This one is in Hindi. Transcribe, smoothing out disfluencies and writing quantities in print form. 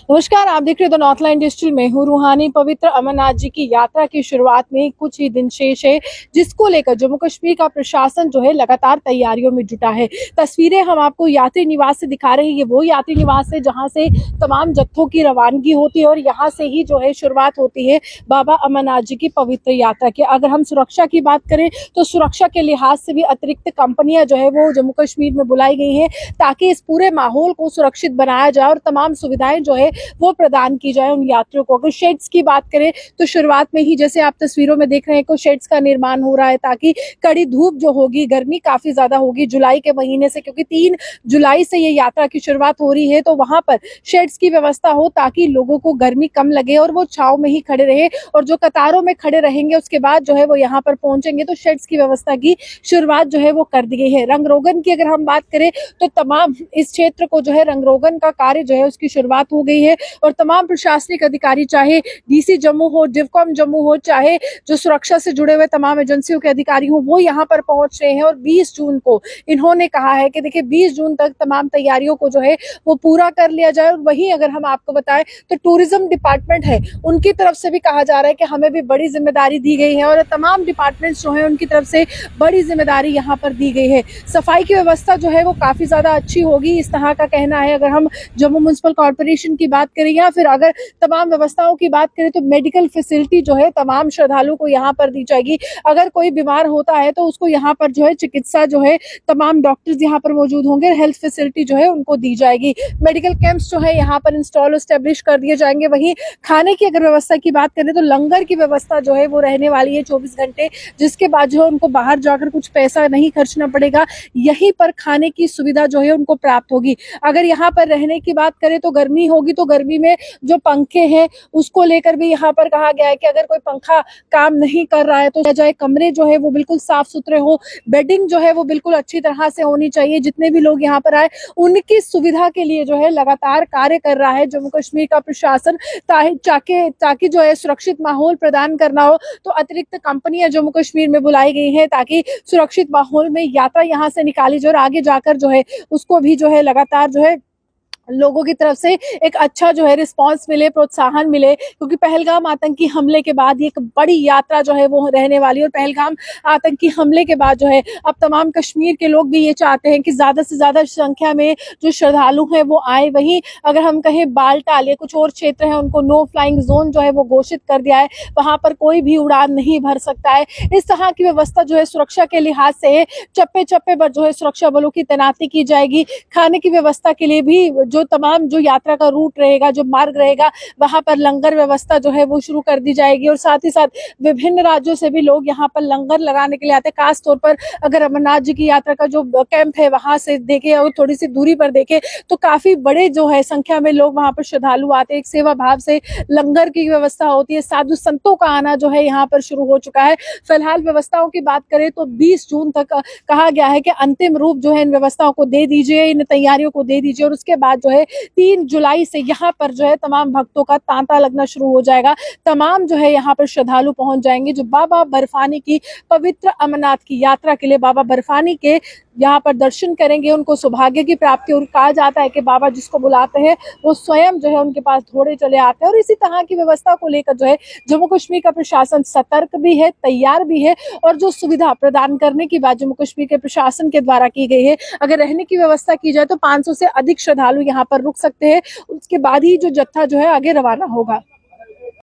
नमस्कार, आप देख रहे हो द नॉर्थ लाइन डिजिटल में हूँ रूहानी। पवित्र अमरनाथ जी की यात्रा की शुरुआत में कुछ ही दिन शेष है, जिसको लेकर जम्मू कश्मीर का प्रशासन जो है लगातार तैयारियों में जुटा है। तस्वीरें हम आपको यात्री निवास से दिखा रहे हैं। ये वो यात्री निवास है जहां से तमाम जत्थों की रवानगी होती है और यहाँ से ही जो है शुरुआत होती है बाबा अमरनाथ जी की पवित्र यात्रा की। अगर हम सुरक्षा की बात करें तो सुरक्षा के लिहाज से भी अतिरिक्त कंपनियां जो है वो जम्मू कश्मीर में बुलाई गई है, ताकि इस पूरे माहौल को सुरक्षित बनाया जाए और तमाम सुविधाएं जो है वो प्रदान की जाए उन यात्रियों को। अगर शेड्स की बात करें तो शुरुआत में ही जैसे आप तस्वीरों में देख रहे हैं कुछ शेड्स का निर्माण हो रहा है, ताकि कड़ी धूप जो होगी, गर्मी काफी ज्यादा होगी जुलाई के महीने से, क्योंकि 3 जुलाई से ये यात्रा की शुरुआत हो रही है, तो वहां पर शेड्स की व्यवस्था हो ताकि लोगों को गर्मी कम लगे और वो छाव में ही खड़े रहे। और जो कतारों में खड़े रहेंगे उसके बाद जो है वो यहाँ पर पहुंचेंगे, तो शेड्स की व्यवस्था की शुरुआत जो है वो कर दी गई है। रंग रोगन की अगर हम बात करें तो तमाम इस क्षेत्र को जो है रंग रोगन का कार्य जो है उसकी शुरुआत हो गई है और तमाम प्रशासनिक अधिकारी, चाहे डीसी जम्मू हो, डिवकॉम जम्मू हो, चाहे जो सुरक्षा से जुड़े हुए तमाम एजेंसियों के अधिकारी हो, वो यहाँ पर पहुंच रहे हैं। और 20 जून को इन्होंने कहा है कि देखिए 20 जून तक तमाम तैयारियों को जो है वो पूरा कर लिया जाए। और वहीं अगर हम आपको बताएं तो टूरिज्म डिपार्टमेंट है, उनकी तरफ से भी कहा जा रहा है कि हमें भी बड़ी जिम्मेदारी दी गई है और तमाम डिपार्टमेंट्स जो है उनकी तरफ से बड़ी जिम्मेदारी यहाँ पर दी गई है। सफाई की व्यवस्था जो है वो काफी ज्यादा अच्छी होगी, इस तरह का कहना है। अगर हम जम्मू म्युनिसिपल कॉर्पोरेशन की बात करें या फिर अगर तमाम व्यवस्थाओं की बात करें तो मेडिकल फैसिलिटी जो है तमाम श्रद्धालुओं को यहाँ पर दी जाएगी। अगर कोई बीमार होता है तो उसको यहाँ पर जो है चिकित्सा जो है तमाम डॉक्टर्स यहाँ पर मौजूद होंगे, हेल्थ फैसिलिटी जो है उनको दी जाएगी। मेडिकल कैंप्स जो है यहाँ पर इंस्टॉल एस्टेब्लिश कर दिए जाएंगे। वहीं खाने की अगर व्यवस्था की बात करें तो लंगर की व्यवस्था जो है वो रहने वाली है 24 घंटे, जिसके बाद जो है उनको बाहर जाकर कुछ पैसा नहीं खर्चना पड़ेगा, यहीं पर खाने की सुविधा जो है उनको प्राप्त होगी। अगर यहाँ पर रहने की बात करें तो गर्मी होगी, तो गर्मी में जो पंखे हैं उसको लेकर भी यहाँ पर कहा गया है कि अगर कोई पंखा काम नहीं कर रहा है तो जाए। कमरे जो है वो बिल्कुल साफ सुथरे हो, बेडिंग जो है वो बिल्कुल अच्छी तरह से होनी चाहिए। जितने भी लोग यहाँ पर आए उनकी सुविधा के लिए जो है लगातार कार्य कर रहा है जम्मू कश्मीर का प्रशासन, ताकि जो है सुरक्षित माहौल प्रदान करना हो। तो अतिरिक्त कंपनियां जम्मू कश्मीर में बुलाई गई है ताकि सुरक्षित माहौल में यात्रा यहाँ से निकाली जाए और आगे जाकर जो है उसको भी जो है लगातार जो है लोगों की तरफ से एक अच्छा जो है रिस्पांस मिले, प्रोत्साहन मिले, क्योंकि पहलगाम आतंकी हमले के बाद एक बड़ी यात्रा जो है वो रहने वाली है। और पहलगाम आतंकी हमले के बाद जो है अब तमाम कश्मीर के लोग भी ये चाहते हैं कि ज्यादा से ज्यादा संख्या में जो श्रद्धालु हैं वो आए। वहीं अगर हम कहें बालटाल या कुछ और क्षेत्र है उनको नो फ्लाइंग जोन जो है वो घोषित कर दिया है, वहां पर कोई भी उड़ान नहीं भर सकता है। इस तरह की व्यवस्था जो है सुरक्षा के लिहाज से चप्पे चप्पे पर जो है सुरक्षा बलों की तैनाती की जाएगी। खाने की व्यवस्था के लिए भी जो तमाम जो यात्रा का रूट रहेगा, जो मार्ग रहेगा, वहां पर लंगर व्यवस्था जो है वो शुरू कर दी जाएगी। और साथ ही साथ विभिन्न राज्यों से भी लोग यहाँ पर लंगर लगाने के लिए आते हैं। खास तौर पर अगर अमरनाथ जी की यात्रा का जो कैंप है वहां से देखे और थोड़ी सी दूरी पर देखे तो काफी बड़े जो है संख्या में लोग वहां पर श्रद्धालु आते हैं। एक सेवा भाव से लंगर की व्यवस्था होती है। साधु संतों का आना जो है यहाँ पर शुरू हो चुका है। फिलहाल व्यवस्थाओं की बात करें तो 20 जून तक कहा गया है कि अंतिम रूप जो है इन व्यवस्थाओं को दे दीजिए, इन तैयारियों को दे दीजिए। और उसके बाद जो है 3 जुलाई से यहाँ पर जो है तमाम भक्तों का तांता लगना शुरू हो जाएगा। तमाम जो है यहाँ पर श्रद्धालु पहुंच जाएंगे जो बाबा बर्फानी की पवित्र अमरनाथ की यात्रा के लिए बाबा बर्फानी के यहाँ पर दर्शन करेंगे। उनको सौभाग्य की प्राप्ति, और कहा जाता है कि बाबा जिसको बुलाते हैं वो स्वयं जो है उनके पास घोड़े चले आते हैं। और इसी तरह की व्यवस्था को लेकर जो है जम्मू कश्मीर का प्रशासन सतर्क भी है, तैयार भी है। और जो सुविधा प्रदान करने की बात जम्मू कश्मीर के प्रशासन के द्वारा की गई है, अगर रहने की व्यवस्था की जाए तो 500 से अधिक श्रद्धालु यहाँ पर रुक सकते हैं। उसके बाद ही जो जत्था जो है आगे रवाना होगा।